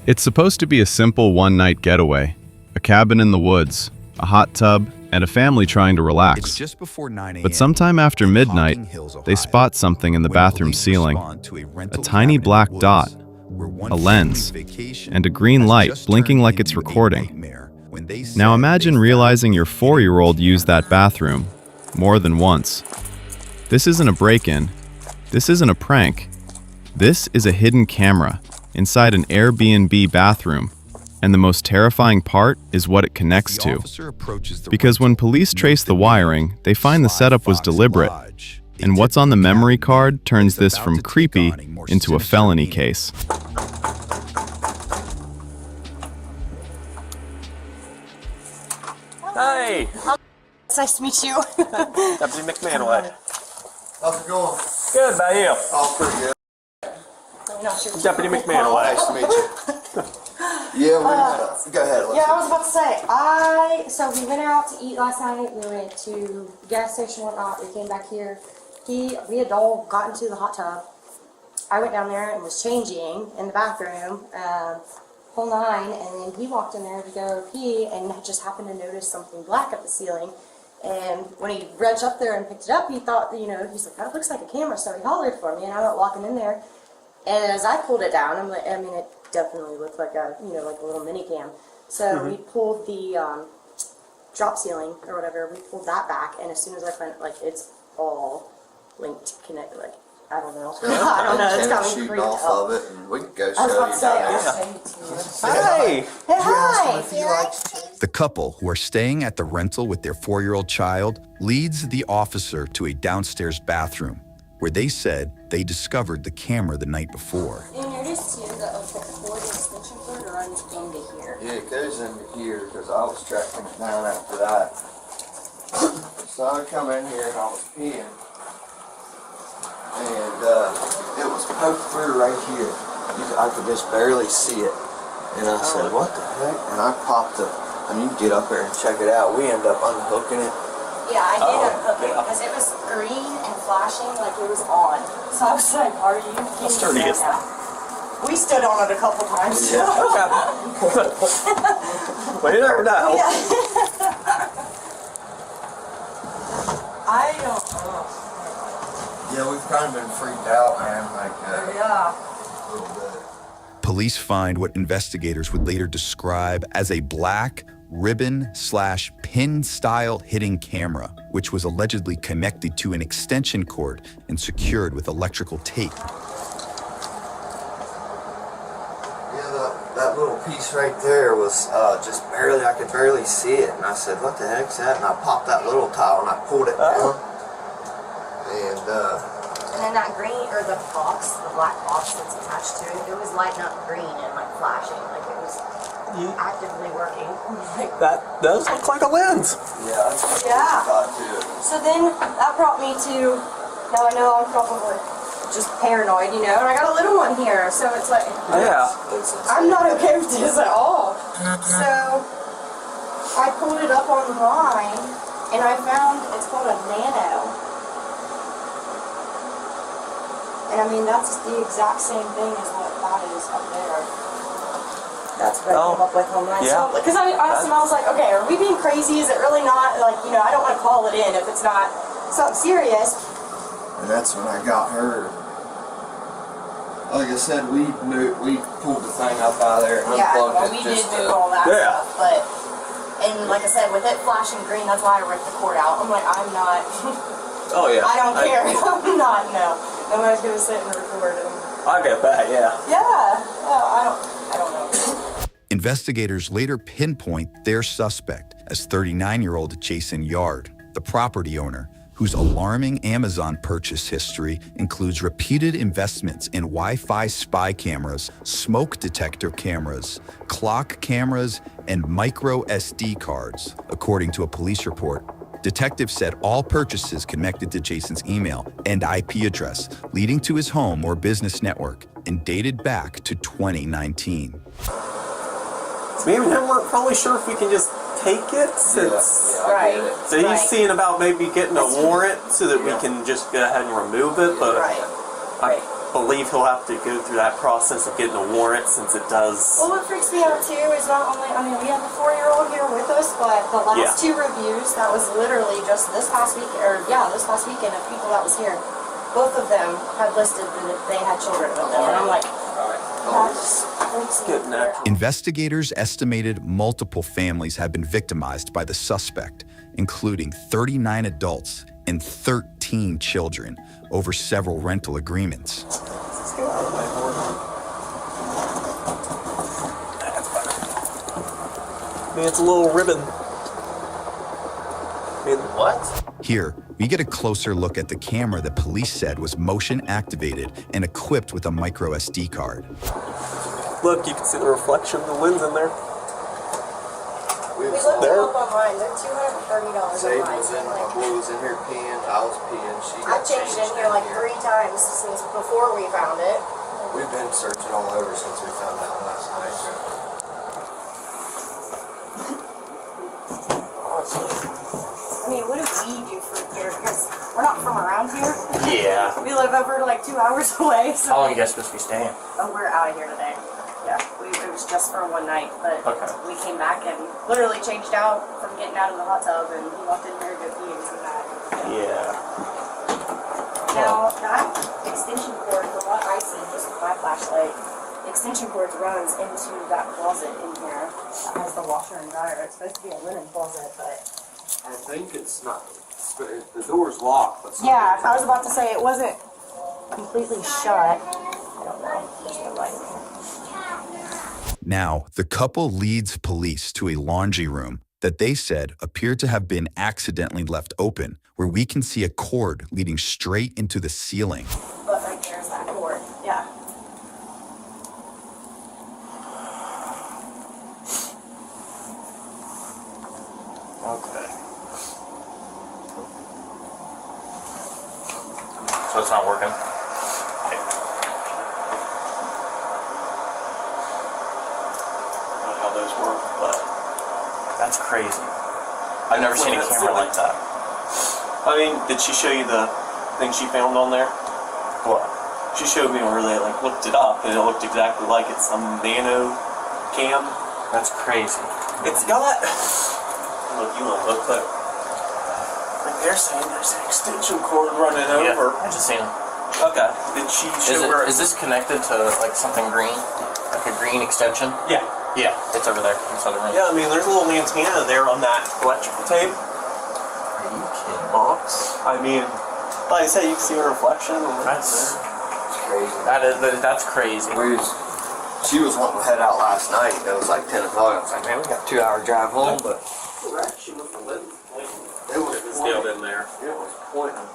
It's supposed to be a simple one-night getaway, a cabin in the woods, a hot tub, and a family trying to relax. It's just before 9 a.m. But sometime after midnight, they spot something in the bathroom ceiling, a tiny black dot, a lens, and a green light blinking like it's recording. Now imagine realizing your 4-year-old used that bathroom more than once. This isn't a break-in. This isn't a prank. This is a hidden camera inside an Airbnb bathroom. And the most terrifying part is what it connects to. Because when police trace the wiring, they find the setup was deliberate. And what's on the memory card turns this from creepy into a felony case. Hey! It's nice to meet you. Deputy McMahon. How's it going? Good, about you? Oh, pretty good. I'm not sure. Deputy McMahon. Nice to meet you. Yeah, go ahead. Yeah, I was about to say, so we went out to eat last night. We went to the gas station and whatnot. We came back here. We had all got into the hot tub. I went down there and was changing in the bathroom, whole nine, and then he walked in there to go pee and just happened to notice something black at the ceiling. And when he reached up there and picked it up, he thought, he's like, that looks like a camera, so he hollered for me, and I went walking in there. And as I pulled it down, it definitely looked like a, like a little mini cam. So we pulled the drop ceiling or whatever, we pulled that back, and as soon as I found, it's all linked, connected, I don't know. I don't know, it's got me freaked off out. of it, and we can go I was show about you to say, guys. I'll show you to you. Hey! Hey, hi! The couple, who are staying at the rental with their 4-year-old child, leads the officer to a downstairs bathroom, where they said they discovered the camera the night before. You noticed too that the cord, the extension cord, runs into here. Yeah, it goes into here, because I was tracking it down after that. So I come in here and I was peeing. And it was poked through right here. I could just barely see it. And I said, what the heck? And I popped it. You can get up there and check it out. We ended up unhooking it. Yeah, I did unhook it because it was green and flashing like it was on. So I was like, are you kidding How sturdy me is right now? We stood on it a couple times. Okay. Well, you never know. Yeah. I don't know. Yeah, we've kind of been freaked out, man. Yeah. A little bit. Police find what investigators would later describe as a black ribbon/pin-style hidden camera, which was allegedly connected to an extension cord and secured with electrical tape. Yeah, that little piece right there was just barely, I could barely see it. And I said, what the heck's that? And I popped that little tile and I pulled it down. And then that green, or the box, the black box that's attached to it, it was lighting up green and flashing, like it was actively working. That does look like a lens. yeah, that's what Yeah. I thought too. So then that brought me to, now I know I'm probably just paranoid, and I got a little one here, so it's like, Yeah. I'm not okay with this at all. So I pulled it up online, and I found it's called a Nano. And that's the exact same thing as what that is up there. That's what I came up with online. Yeah. Because I asked him, I was like, okay, are we being crazy? Is it really not, I don't want to call it in if it's not something serious. And that's when I got her. Like I said, we pulled the thing up out of there and Yeah, unplugged well, it. we did just move all that Yeah. stuff, but, and like I said, with it flashing green, that's why I ripped the cord out. I'm like, I'm not, Oh, yeah. I don't care. I'm not, no. Nobody's going to sit and record them. I get that, yeah. Yeah. Well, I don't know. Investigators later pinpoint their suspect as 39-year-old Jason Yard, the property owner, whose alarming Amazon purchase history includes repeated investments in Wi-Fi spy cameras, smoke detector cameras, clock cameras, and micro SD cards, according to a police report. Detectives said all purchases connected to Jason's email and IP address, leading to his home or business network, and dated back to 2019. Me and him weren't probably sure if we can just take it since... Yeah, I get it. So he's seeing about maybe getting a warrant so that we can just go ahead and remove it, but... Right. believe he'll have to go through that process of getting a warrant since it does. Well, what freaks me out too is not only, I mean, we have a 4-year-old here with us, but the last 2 reviews, that was literally just this past week, this past weekend of people that was here. Both of them had listed that they had children with them, and I'm like, that just freaks me out. Investigators estimated multiple families have been victimized by the suspect, including 39 adults and 13 children over several rental agreements. It's a little ribbon. What? Here, we get a closer look at the camera that police said was motion activated and equipped with a micro SD card. Look, you can see the reflection of the lens in there. We looked them up online. They're $230 Zay online. was in, my boy was in here peeing, I was peeing. I changed in here like 3 times since before we found it. We've been searching all over since we found out last night. I mean, what do we do for here? Because we're not from around here. Yeah. We live over like 2 hours away. So. How long are you guys supposed to be staying? Oh, we're out of here today. Yeah, it was just for one night, but Okay. we came back and literally changed out from getting out of the hot tub, and he walked in here to go pee and come back. Yeah. Now, that extension cord, from what I see just with my flashlight, the extension cord runs into that closet in here that has the washer and dryer. It's supposed to be a linen closet, but... I think it's not, the door's locked. But Yeah, I was about to say it wasn't completely shut. I don't know. There's no light. Now, the couple leads police to a laundry room that they said appeared to have been accidentally left open, where we can see a cord leading straight into the ceiling. But right there's that cord. Yeah. Okay. So it's not working? How those work, but That's crazy. I've never seen a camera like that. I mean, did she show you the thing she found on there? What? She showed me where they like looked it up, and it looked exactly like it's some nano cam. That's crazy. It's got. Look, you want to look like. Like they're saying there's an extension cord running Yeah, over. I just seen it. Okay. Did she show where? Is this connected to like something green? Like a green extension? Yeah. Yeah, it's over there in the other room. Yeah, I mean, there's a little antenna there on that electrical tape Are you kidding? box. I mean, like I said, you can see her reflection. That's crazy. that's crazy. She was wanting to head out last night. It was like 10 o'clock. I was like, man, we got a 2-hour drive home, but She was the lens. it was Still in there. It was pointing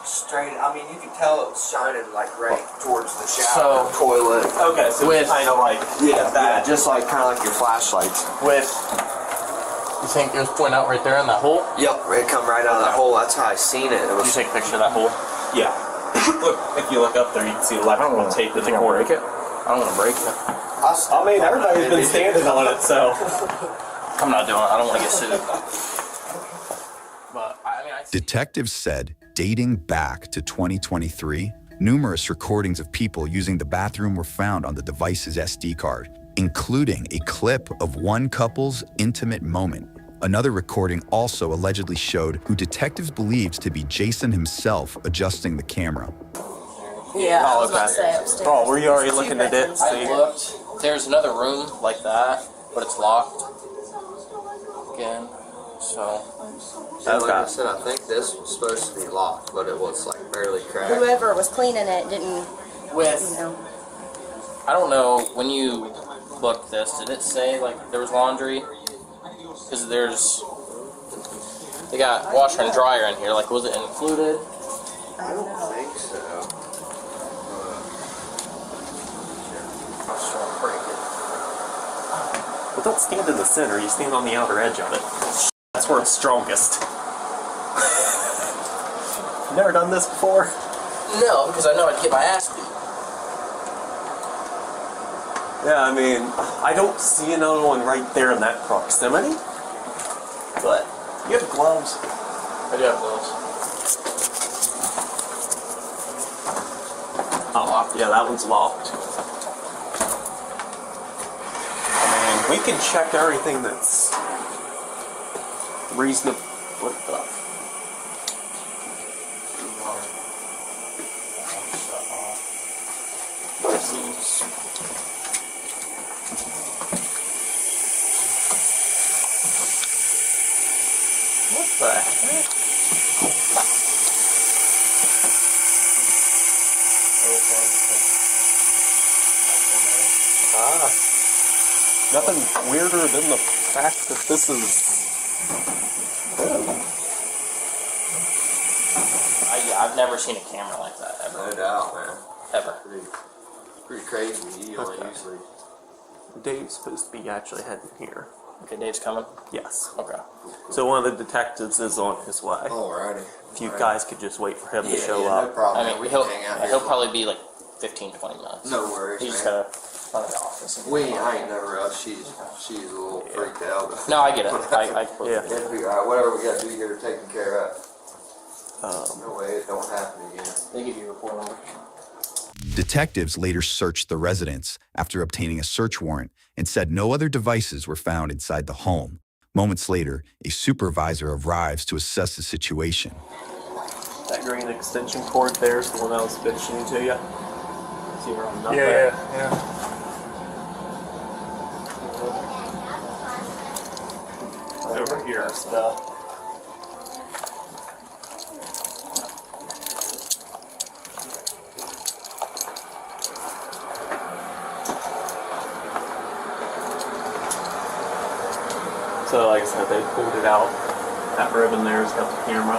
straight. I mean, you could tell it was shining like right towards the shower toilet. Okay, so it's kind of like Yeah, just like kind of like your flashlights. With, you think it was pointing out right there in that hole? Yep, it come right out of that hole. That's how I seen it. It Did you was take a picture of that hole? Yeah. Look, if you look up there, you can see the electrical tape in the corner. break it? I don't want to break it. I mean, everybody's been standing on it, so. I'm not doing it. I don't want to get sued. But I mean, Detectives said, dating back to 2023, numerous recordings of people using the bathroom were found on the device's SD card, including a clip of one couple's intimate moment. Another recording also allegedly showed who detectives believed to be Jason himself adjusting the camera. Yeah, I was okay. about to say upstairs. Oh, were you already There's 2 looking at it? bedrooms. I looked. There's another room like that, but it's locked. Again, so. like I said, I think this was supposed to be locked, but it was like barely cracked. Whoever was cleaning it didn't, With, you know. I don't know, when you looked this, did it say like there was laundry? Because they got washer and dryer in here, like was it included? I don't think so. I was trying to break it. Well, don't stand in the center, you stand on the outer edge of it. That's where it's strongest. Never done this before? No, because I know I'd get my ass beat. Yeah, I mean, I don't see another one right there in that proximity. But you have gloves. I do have gloves. locked. Yeah, that one's locked. I mean, we can check everything that's reasonable. What the? What the heck? Nothing weirder than the fact that this is. I've never seen a camera like that ever. No doubt, man. Ever. Pretty crazy. You don't usually. Dave's supposed to be actually heading here. Okay, Dave's coming. Yes. Okay. So one of the detectives is on his way. Alrighty. If you guys could just wait for him to show No up. problem. I mean, We can hang out here. he'll probably be like 15, 20 minutes. No worries, He's just man. gotta run to the office. I ain't never rushed. She's a little freaked out. No, I get it. I completely Yeah. get it. Gotta figure out whatever we gotta do here, taken care of. No way it don't happen again. They give you a report number. Detectives later searched the residence after obtaining a search warrant and said no other devices were found inside the home. Moments later, a supervisor arrives to assess the situation. That green extension cord there is the one I was mentioning to you. See where I'm not there? Over here is the. So like I said, they pulled it out. That ribbon there's got the camera.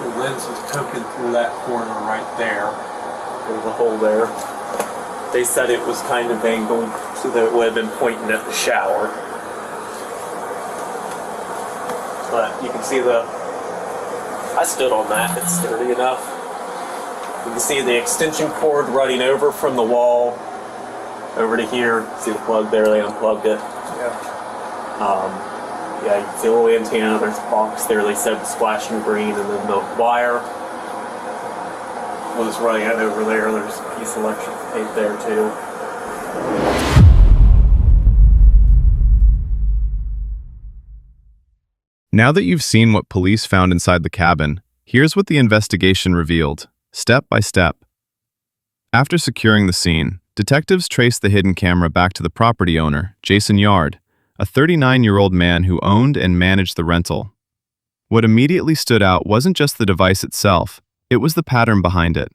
The lens was poking through that corner right there. There's a hole there. They said it was kind of angled so that it would have been pointing at the shower. But you can see I stood on that, it's sturdy enough. You can see the extension cord running over from the wall over to here. See the plug there, they unplugged it. Yeah, you can see a little antenna, there's a box there, they said was flashing green, and then the wire was running out over there. There's a piece of electric tape there too. Now that you've seen what police found inside the cabin, here's what the investigation revealed, step by step. After securing the scene, detectives traced the hidden camera back to the property owner, Jason Yard, a 39-year-old man who owned and managed the rental. What immediately stood out wasn't just the device itself, it was the pattern behind it.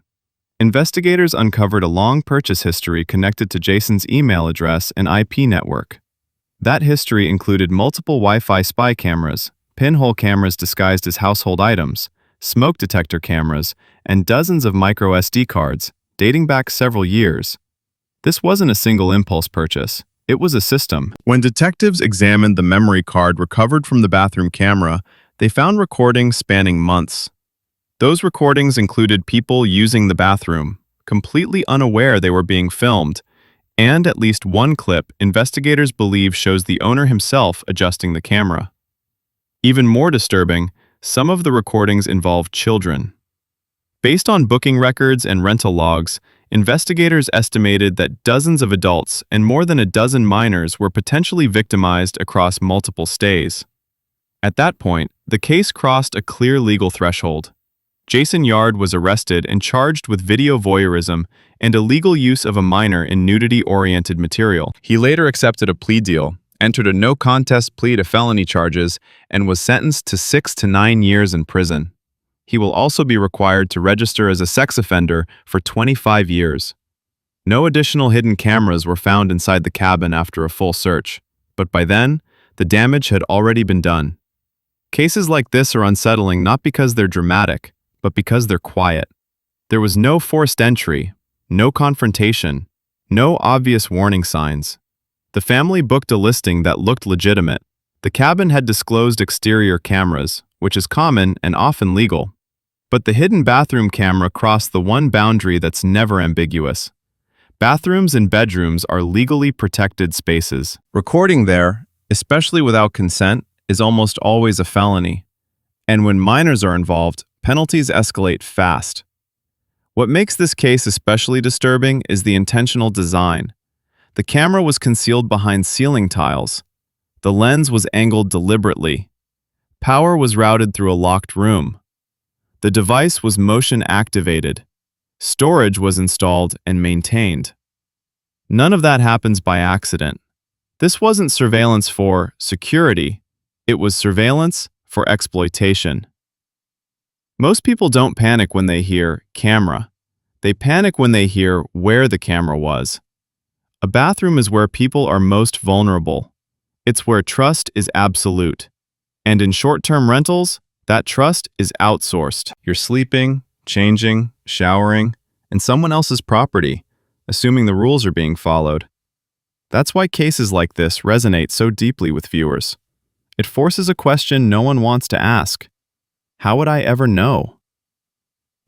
Investigators uncovered a long purchase history connected to Jason's email address and IP network. That history included multiple Wi-Fi spy cameras, pinhole cameras disguised as household items, smoke detector cameras, and dozens of micro SD cards, dating back several years. This wasn't a single impulse purchase. It was a system. When detectives examined the memory card recovered from the bathroom camera, they found recordings spanning months. Those recordings included people using the bathroom, completely unaware they were being filmed, and at least one clip investigators believe shows the owner himself adjusting the camera. Even more disturbing, some of the recordings involved children. Based on booking records and rental logs, investigators estimated that dozens of adults and more than a dozen minors were potentially victimized across multiple stays. At that point, the case crossed a clear legal threshold. Jason Yard was arrested and charged with video voyeurism and illegal use of a minor in nudity-oriented material. He later accepted a plea deal, entered a no-contest plea to felony charges, and was sentenced to 6 to 9 years in prison. He will also be required to register as a sex offender for 25 years. No additional hidden cameras were found inside the cabin after a full search, but by then, the damage had already been done. Cases like this are unsettling not because they're dramatic, but because they're quiet. There was no forced entry, no confrontation, no obvious warning signs. The family booked a listing that looked legitimate. The cabin had disclosed exterior cameras, which is common and often legal. But the hidden bathroom camera crossed the one boundary that's never ambiguous. Bathrooms and bedrooms are legally protected spaces. Recording there, especially without consent, is almost always a felony. And when minors are involved, penalties escalate fast. What makes this case especially disturbing is the intentional design. The camera was concealed behind ceiling tiles. The lens was angled deliberately. Power was routed through a locked room. The device was motion activated. Storage was installed and maintained. None of that happens by accident. This wasn't surveillance for security. It was surveillance for exploitation. Most people don't panic when they hear camera. They panic when they hear where the camera was. A bathroom is where people are most vulnerable. It's where trust is absolute. And in short-term rentals, that trust is outsourced. You're sleeping, changing, showering, in someone else's property, assuming the rules are being followed. That's why cases like this resonate so deeply with viewers. It forces a question no one wants to ask. How would I ever know?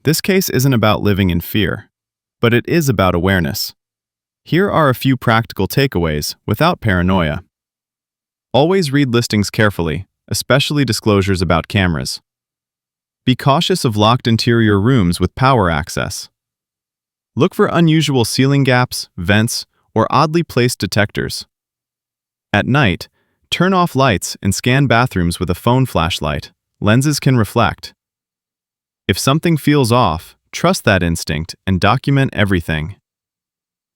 This case isn't about living in fear, but it is about awareness. Here are a few practical takeaways without paranoia. Always read listings carefully, especially disclosures about cameras. Be cautious of locked interior rooms with power access. Look for unusual ceiling gaps, vents, or oddly placed detectors. At night, turn off lights and scan bathrooms with a phone flashlight. Lenses can reflect. If something feels off, trust that instinct and document everything.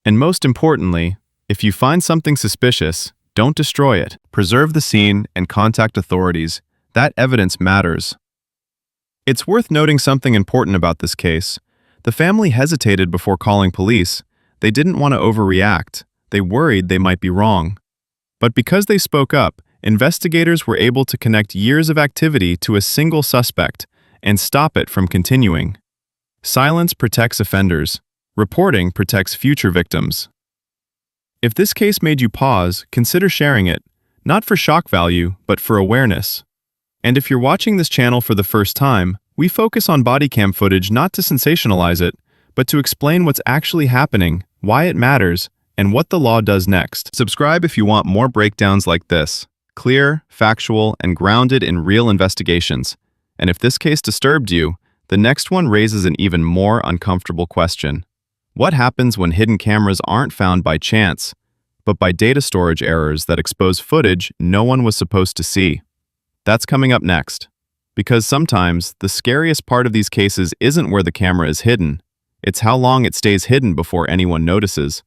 And most importantly, if you find something suspicious, don't destroy it. Preserve the scene and contact authorities. That evidence matters. It's worth noting something important about this case. The family hesitated before calling police. They didn't want to overreact. They worried they might be wrong. But because they spoke up, investigators were able to connect years of activity to a single suspect and stop it from continuing. Silence protects offenders. Reporting protects future victims. If this case made you pause, consider sharing it, not for shock value, but for awareness. And if you're watching this channel for the first time, we focus on bodycam footage not to sensationalize it, but to explain what's actually happening, why it matters, and what the law does next. Subscribe if you want more breakdowns like this, clear, factual, and grounded in real investigations. And if this case disturbed you, the next one raises an even more uncomfortable question. What happens when hidden cameras aren't found by chance, but by data storage errors that expose footage no one was supposed to see? That's coming up next. Because sometimes, the scariest part of these cases isn't where the camera is hidden. It's how long it stays hidden before anyone notices.